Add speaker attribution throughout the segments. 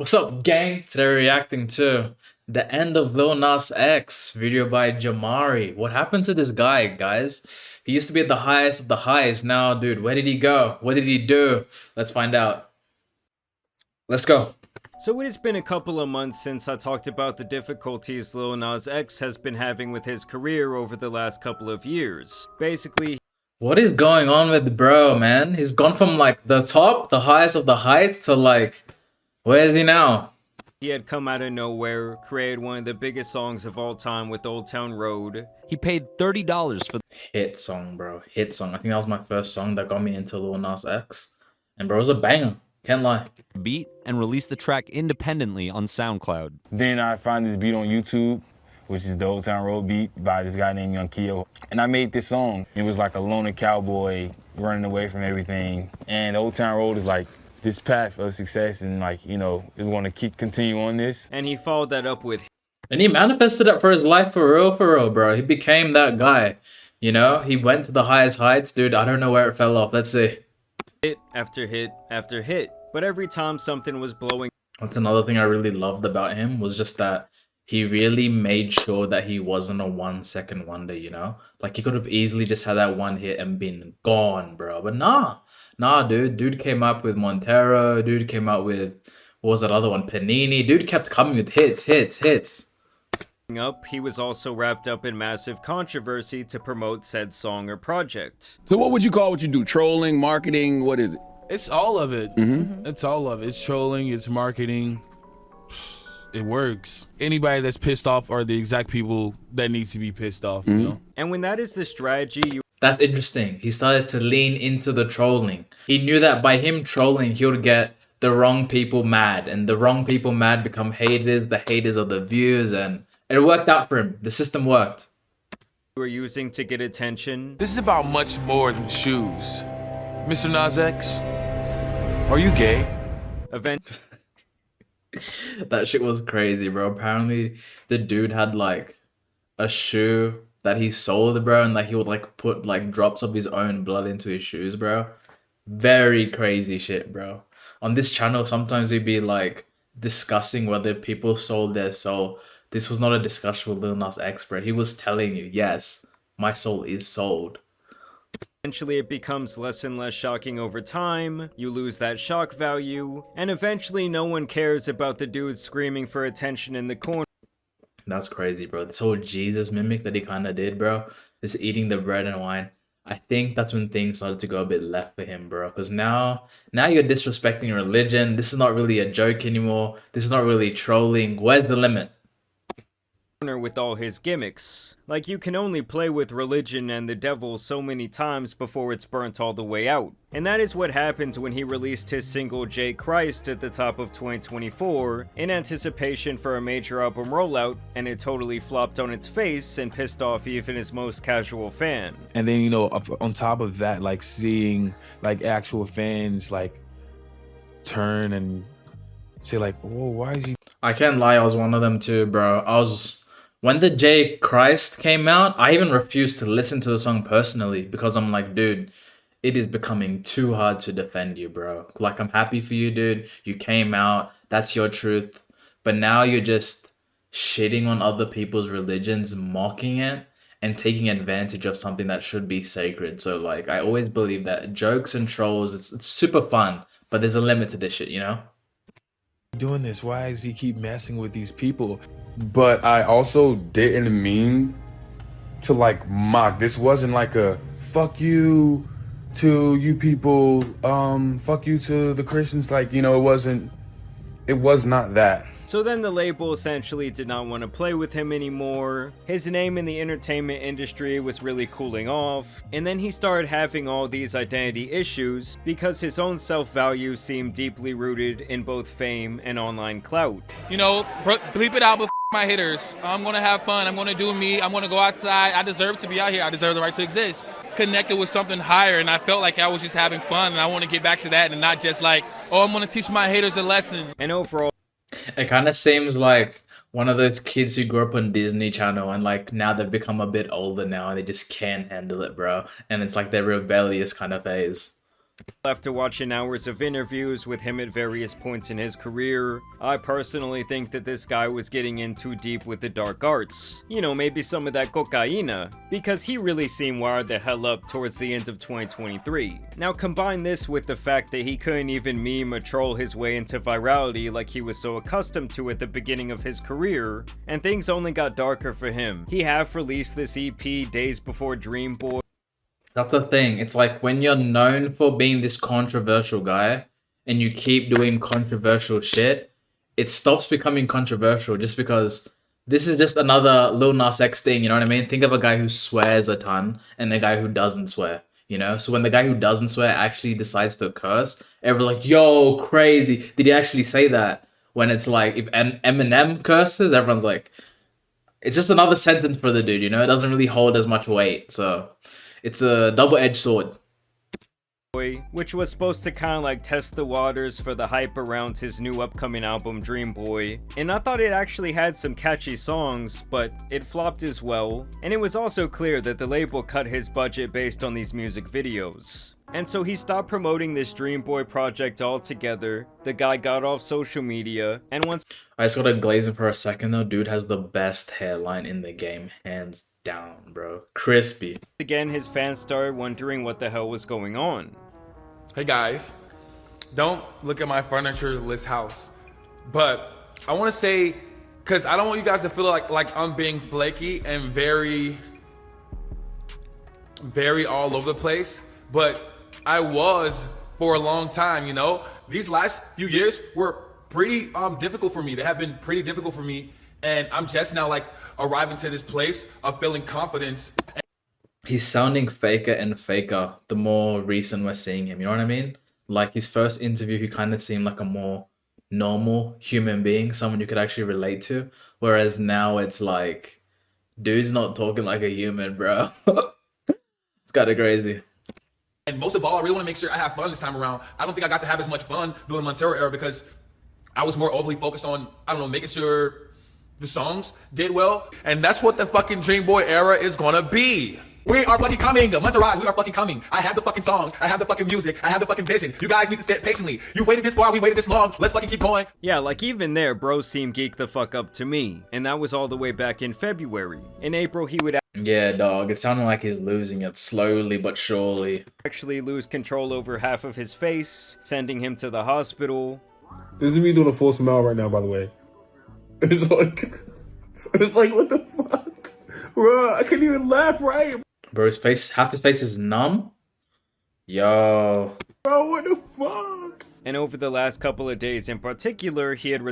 Speaker 1: What's up, gang? Today we're reacting to the end of Lil Nas X video by Jamari. What happened to this guy, guys? He used to be at the highest of the highest. Now, dude, where did he go? What did he do? Let's find out. Let's go.
Speaker 2: So it has been a couple of months since I talked about the difficulties Lil Nas X has been having with his career over the last couple of years. Basically,
Speaker 1: What is going on with bro, man? He's gone from like the top, the highest of the heights to like, where is he now?
Speaker 2: he had come out of nowhere, created one of the biggest songs of all time with Old Town Road.
Speaker 3: He paid $30 for
Speaker 1: Hit song, bro. Hit song. I think that was my first song that got me into Lil Nas X. And bro, it was a banger. Can't lie.
Speaker 3: the beat and released the track independently on SoundCloud.
Speaker 4: Then I find this beat on YouTube, which is the Old Town Road beat by this guy named Young Keo. And I made this song. It was like a loner cowboy running away from everything. And Old Town Road is like this path of success, and like, you know, we want to continue on this.
Speaker 2: And he followed that up with
Speaker 1: And he manifested it for his life for real, bro. He became that guy. You know, he went to the highest heights. Dude, I don't know where it fell off. Let's see.
Speaker 2: hit after hit after hit. But every time something was blowing
Speaker 1: That's another thing I really loved about him, was just that he really made sure that he wasn't a 1 second wonder, you know? Like, he could have easily just had that one hit and been gone, bro. But nah, dude. Dude came up with Montero. Dude came out with, what was that other one? Panini. Dude kept coming with hits.
Speaker 2: up, he was also wrapped up in massive controversy to promote said song or project.
Speaker 5: So what would you call what you do? Trolling, marketing, what is it?
Speaker 6: It's all of it. It's all of it. It's trolling, it's marketing. It works. Anybody that's pissed off are the exact people that needs to be pissed off, you know?
Speaker 2: And when that is the strategy, you
Speaker 1: That's interesting. He started to lean into the trolling. He knew that by him trolling, he would get the wrong people mad. And the wrong people mad become haters. The haters are the viewers. And it worked out for him. The system worked.
Speaker 2: were using to get attention,
Speaker 6: This is about much more than shoes. Mr. Nas X, are you gay?
Speaker 1: That shit was crazy, bro. Apparently, the dude had like a shoe that he sold, bro, and like he would like put like drops of his own blood into his shoes, bro. Very crazy shit, bro. On this channel, sometimes we'd be like discussing whether people sold their soul. This was not a discussion with Lil Nas X, bro. He was telling you, yes, my soul is sold.
Speaker 2: Eventually it becomes less and less shocking over time, you lose that shock value, and eventually no one cares about the dude screaming for attention in the corner.
Speaker 1: That's crazy, bro. This whole Jesus mimic that he kind of did, bro. This eating the bread and wine. I think that's when things started to go a bit left for him, bro. Because now you're disrespecting religion. This is not really a joke anymore. This is not really trolling. Where's the limit?
Speaker 2: With all his gimmicks. Like, you can only play with religion and the devil so many times before it's burnt all the way out. And that is what happened when he released his single J Christ at the top of 2024 in anticipation for a major album rollout, and it totally flopped on its face and pissed off even his most casual fan.
Speaker 6: And then, you know, on top of that, like seeing like actual fans like turn and say like, whoa, why is he?
Speaker 1: I can't lie, I was one of them too, bro. When the J Christ came out, I even refused to listen to the song personally because I'm like, dude, it is becoming too hard to defend you, bro. Like, I'm happy for you, dude. You came out. That's your truth. But now you're just shitting on other people's religions, mocking it, and taking advantage of something that should be sacred. So, like, I always believe that jokes and trolls, it's super fun, but there's a limit to this shit, you know?
Speaker 6: Doing this? Why does he keep messing with these people?
Speaker 5: But I also didn't mean to like mock. This wasn't like a fuck you to you people, fuck you to the Christians. Like, you know, it was not that.
Speaker 2: So then the label essentially did not want to play with him anymore, his name in the entertainment industry was really cooling off, and then he started having all these identity issues because his own self-value seemed deeply rooted in both fame and online clout.
Speaker 7: You know, bleep it out before my hitters. I'm gonna have fun, I'm gonna do me, I'm gonna go outside, I deserve to be out here, I deserve the right to exist. Connected with something higher, and I felt like I was just having fun, and I want to get back to that and not just like, oh, I'm gonna teach my haters a lesson.
Speaker 2: And overall,
Speaker 1: It kind of seems like one of those kids who grew up on Disney Channel and like now they've become a bit older now and they just can't handle it, bro. And it's like their rebellious kind of phase.
Speaker 2: After watching hours of interviews with him at various points in his career, I personally think that this guy was getting in too deep with the dark arts. You know, maybe some of that cocaína, because he really seemed wired the hell up towards the end of 2023. Now combine this with the fact that he couldn't even meme or troll his way into virality like he was so accustomed to at the beginning of his career, and things only got darker for him. He half released this EP days before Dream Boy.
Speaker 1: That's the thing. It's like when you're known for being this controversial guy and you keep doing controversial shit, it stops becoming controversial just because this is just another Lil Nas X thing, you know what I mean? Think of a guy who swears a ton and a guy who doesn't swear, you know? So when the guy who doesn't swear actually decides to curse, everyone's like, yo, crazy. Did he actually say that? When it's like, if Eminem curses, everyone's like, it's just another sentence for the dude, you know? It doesn't really hold as much weight, so... It's a double-edged sword.
Speaker 2: Which was supposed to kind of like test the waters for the hype around his new upcoming album Dream Boy, and I thought it actually had some catchy songs, but it flopped as well, and it was also clear that the label cut his budget based on these music videos. And so he stopped promoting this Dream Boy project altogether. The guy got off social media, and once
Speaker 1: I just gotta glaze him for a second though. Dude has the best hairline in the game, hands down, bro. Crispy.
Speaker 2: again his fans started wondering what the hell was going on.
Speaker 5: Hey guys, don't look at my furniture-less house, but I want to say, because I don't want you guys to feel like I'm being flaky and very all over the place, but I was for a long time, you know? These last few years were pretty difficult for me. They have been pretty difficult for me, and I'm just now like arriving to this place of feeling confidence.
Speaker 1: He's sounding faker and faker the more recent we're seeing him, you know what I mean? Like his first interview, he kind of seemed like a more normal human being, someone you could actually relate to. Whereas now it's like, dude's not talking like a human, bro. It's kind of crazy.
Speaker 5: And most of all, I really want to make sure I have fun this time around. I don't think I got to have as much fun doing the Montero era because I was more overly focused on, I don't know, making sure the songs did well. And that's what the fucking Dream Boy era is gonna be. We are fucking coming. Montero, we are fucking coming. I have the fucking songs. I have the fucking music. I have the fucking vision. You guys need to sit patiently. You waited this far. We waited this long. Let's fucking keep going.
Speaker 2: Yeah, like even there, bro seemed geeked the fuck up to me. And that was all the way back in February. In April, he would
Speaker 1: Yeah, dog. It sounded like he's losing it slowly but surely.
Speaker 2: actually lose control over half of his face, sending him to the hospital.
Speaker 8: This is me doing a full smile right now, by the way. It's like, what the fuck? Bro, I can't even laugh right.
Speaker 1: Bro, his face, half his face is numb. Yo.
Speaker 8: Bro, what the fuck?
Speaker 2: And over the last couple of days in particular, he had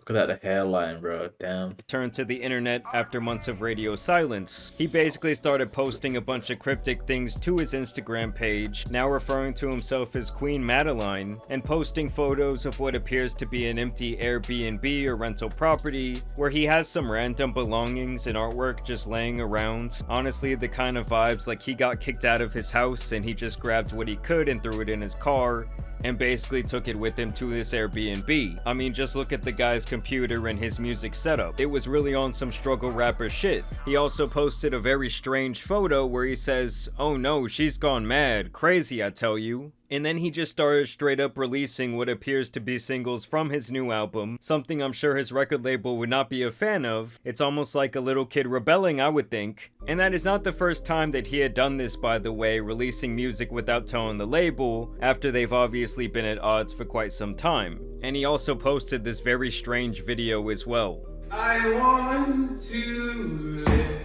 Speaker 1: Look at that hairline, bro. Damn.
Speaker 2: returned to the internet after months of radio silence. He basically started posting a bunch of cryptic things to his Instagram page, now referring to himself as Queen Madeline, and posting photos of what appears to be an empty Airbnb or rental property, where he has some random belongings and artwork just laying around. Honestly, the kind of vibes like he got kicked out of his house and he just grabbed what he could and threw it in his car, and basically took it with him to this Airbnb. I mean, just look at the guy's computer and his music setup. It was really on some struggle rapper shit. He also posted a very strange photo where he says, "Oh no, she's gone mad. Crazy, I tell you." And then he just started straight up releasing what appears to be singles from his new album, something I'm sure his record label would not be a fan of. It's almost like a little kid rebelling, I would think. And that is not the first time that he had done this, by the way, releasing music without telling the label, after they've obviously been at odds for quite some time. And he also posted this very strange video as well.
Speaker 9: I want to live.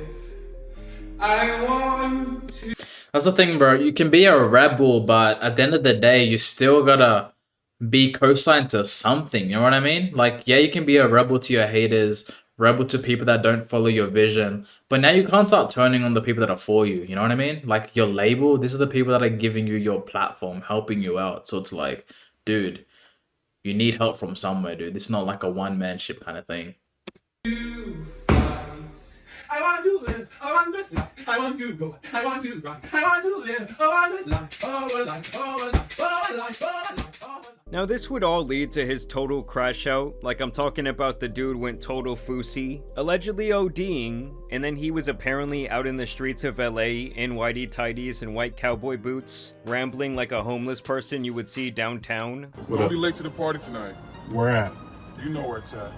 Speaker 9: I want to.
Speaker 1: That's the thing, bro. You can be a rebel, but at the end of the day, you still gotta be co-signed to something. You know what I mean? Like, yeah, you can be a rebel to your haters, rebel to people that don't follow your vision, but now you can't start turning on the people that are for you. You know what I mean? Like, your label, these are the people that are giving you your platform, helping you out. So it's like, dude, you need help from somewhere, dude. This is not like a one-man ship kind of thing.
Speaker 9: I want to live, I want this life, I want to go, I want to run, I want to live, I want this life, oh life, oh life, oh life, oh life, oh life.
Speaker 2: Now this would all lead to his total crash out, like I'm talking about the dude went total fousey, allegedly ODing, and then he was apparently out in the streets of LA in whitey tighties and white cowboy boots, rambling like a homeless person you would see downtown.
Speaker 10: Don't be late to the party tonight.
Speaker 8: Where at?
Speaker 10: You know where it's at.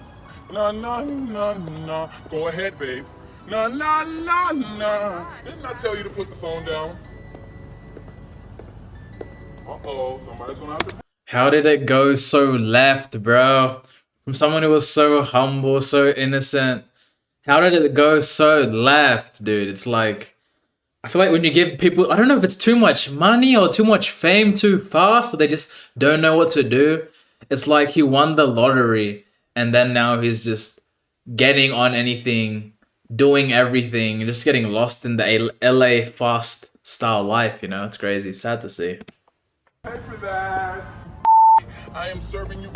Speaker 10: Nah, nah, nah, nah. Go ahead, babe. Nah, nah, nah, nah. Didn't I tell you to put the phone down? Uh-oh, somebody's gonna have to...
Speaker 1: How did it go so left, bro? From someone who was so humble, so innocent. How did it go so left, dude? It's like, I feel like when you give people, I don't know if it's too much money or too much fame too fast, or they just don't know what to do. It's like he won the lottery and then now he's just getting on anything, doing everything, and just getting lost in the LA fast style life, you know? It's crazy. It's sad to see.
Speaker 10: Pay for that. I am serving you,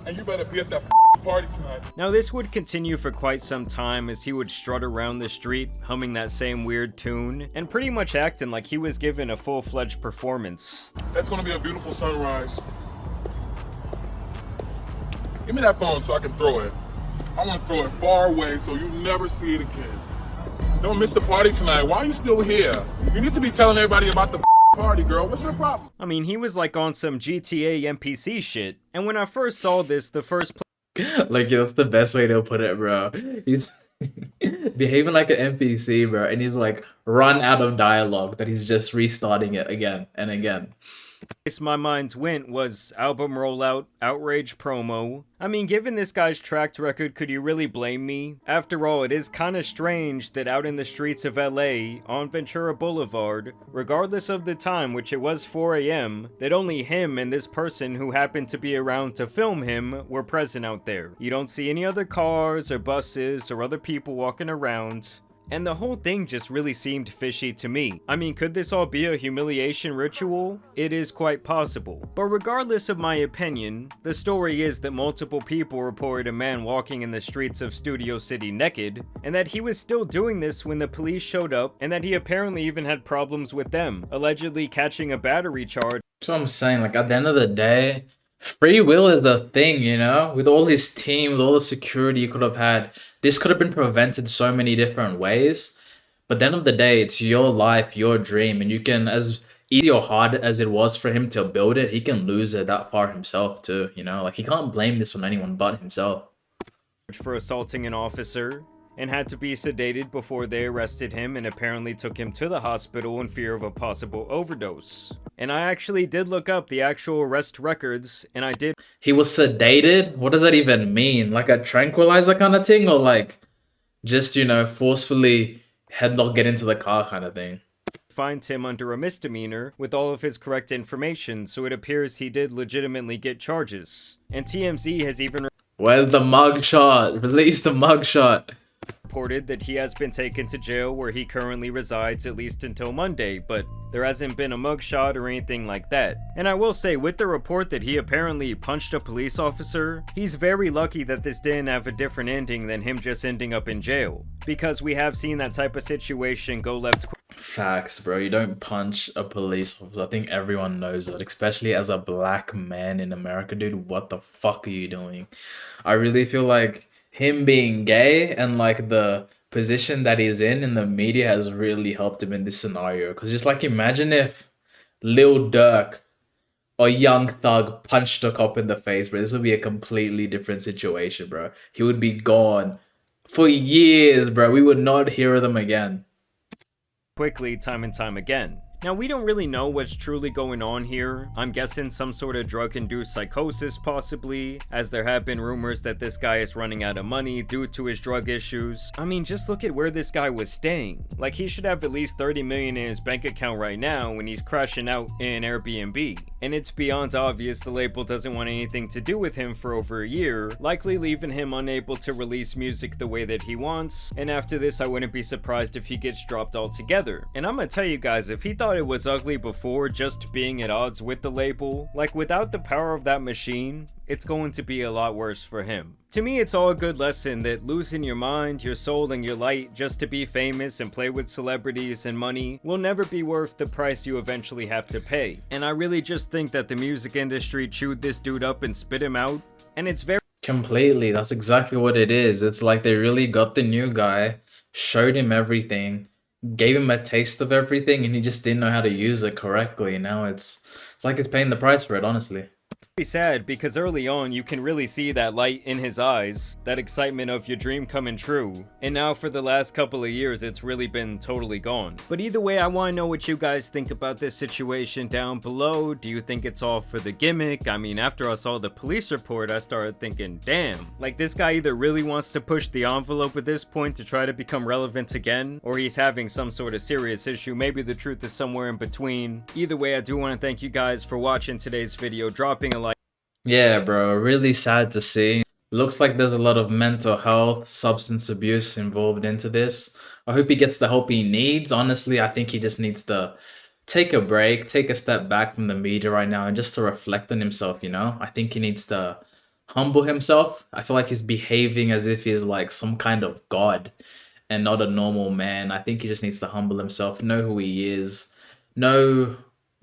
Speaker 10: and you better be at that party tonight.
Speaker 2: Now this would continue for quite some time as he would strut around the street, humming that same weird tune, and pretty much acting like he was given a full-fledged performance.
Speaker 10: That's gonna be a beautiful sunrise. Give me that phone so I can throw it. I want to throw it far away so you never see it again. Don't miss the party tonight. Why are you still here? You need to be telling everybody about the party, girl. What's your problem?
Speaker 2: I mean, he was like on some GTA NPC shit, and when I first saw this, the first
Speaker 1: Like, that's the best way to put it, bro. He's behaving like an NPC, bro, and he's like run out of dialogue that he's just restarting it again and again.
Speaker 2: place my mind went was album rollout, outrage promo. I mean, given this guy's track record, could you really blame me? After all, it is kinda strange that out in the streets of LA, on Ventura Boulevard, regardless of the time, which it was 4 AM, that only him and this person who happened to be around to film him were present out there. You don't see any other cars or buses or other people walking around. And the whole thing just really seemed fishy to me. I mean, could this all be a humiliation ritual? It is quite possible. But regardless of my opinion, the story is that multiple people reported a man walking in the streets of Studio City naked, and that he was still doing this when the police showed up, and that he apparently even had problems with them, allegedly catching a battery charge.
Speaker 1: That's what I'm saying. Like, at the end of the day, free will is the thing, you know? With all his team, with all the security he could have had, this could have been prevented so many different ways. But at the end of the day, it's your life, your dream, and you can, as easy or hard as it was for him to build it, he can lose it that far himself too, you know? Like, he can't blame this on anyone but himself.
Speaker 2: For assaulting an officer, and had to be sedated before they arrested him and apparently took him to the hospital in fear of a possible overdose. And I actually did look up the actual arrest records, and I did.
Speaker 1: He was sedated? What does that even mean? Like a tranquilizer kind of thing? Or like just, you know, forcefully headlock get into the car kind of thing?
Speaker 2: Find him under a misdemeanor with all of his correct information, so it appears he did legitimately get charges. And TMZ has even
Speaker 1: Where's the mugshot? Release the mugshot.
Speaker 2: reported that he has been taken to jail where he currently resides at least until Monday, but there hasn't been a mugshot or anything like that. And I will say, with the report that he apparently punched a police officer, he's very lucky that this didn't have a different ending than him just ending up in jail, because we have seen that type of situation go left.
Speaker 1: Facts, bro. You don't punch a police officer. I think everyone knows that, especially as a black man in America, dude. What the fuck are you doing? I really feel like him being gay and like the position that he's in the media has really helped him in this scenario. Because just like, imagine if Lil Durk or Young Thug punched a cop in the face, bro. This would be a completely different situation, bro. He would be gone for years, bro. We would not hear of them again.
Speaker 2: Quickly, time and time again. Now, we don't really know what's truly going on here. I'm guessing some sort of drug-induced psychosis, possibly, as there have been rumors that this guy is running out of money due to his drug issues. I mean, just look at where this guy was staying. Like, he should have at least 30 million in his bank account right now when he's crashing out in Airbnb. And it's beyond obvious the label doesn't want anything to do with him for over a year, likely leaving him unable to release music the way that he wants. And after this, I wouldn't be surprised if he gets dropped altogether. And I'm gonna tell you guys, if he thought thought it was ugly before just being at odds with the label, like without the power of that machine, it's going to be a lot worse for him. To me, it's all a good lesson that losing your mind, your soul, and your light just to be famous and play with celebrities and money will never be worth the price you eventually have to pay. And I really just think that the music industry chewed this dude up and spit him out, and it's very
Speaker 1: Completely. That's exactly what it is. It's like they really got the new guy, showed him everything, gave him a taste of everything, and he just didn't know how to use it correctly. Now it's like he's paying the price for it, honestly.
Speaker 2: sad because early on you can really see that light in his eyes, that excitement of your dream coming true, and now for the last couple of years it's really been totally gone. But either way, I want to know what you guys think about this situation down below. Do you think it's all for the gimmick? I mean, after I saw the police report, I started thinking, damn, like this guy either really wants to push the envelope at this point to try to become relevant again, or he's having some sort of serious issue. Maybe the truth is somewhere in between. Either way, I do want to thank you guys for watching today's video, dropping a like.
Speaker 1: Yeah, bro, really sad to see. Looks like there's a lot of mental health, substance abuse involved into this. I hope he gets the help he needs. Honestly, I think he just needs to take a break, take a step back from the media right now and just to reflect on himself, you know? I think he needs to humble himself. I feel like he's behaving as if he's like some kind of god and not a normal man. I think he just needs to humble himself, know who he is,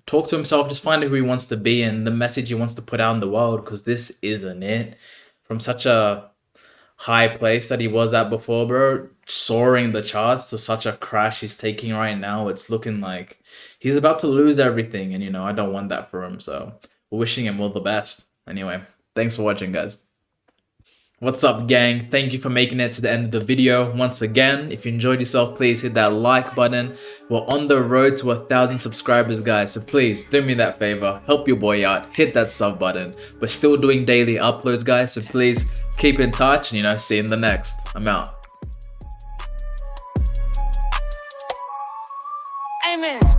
Speaker 1: talk to himself, just find out who he wants to be and the message he wants to put out in the world, because this isn't it. From such a high place that he was at before, bro, soaring the charts, to such a crash he's taking right now, it's looking like he's about to lose everything, and you know, I don't want that for him, so we're wishing him all the best. Anyway, thanks for watching, guys. What's up, gang? Thank you for making it to the end of the video. Once again, if you enjoyed yourself, please hit that like button. We're on the road to 1,000 subscribers, guys, so please do me that favor, help your boy out, hit that sub button. We're still doing daily uploads, guys, so please keep in touch and, you know, see you in the next. I'm out.
Speaker 11: Amen.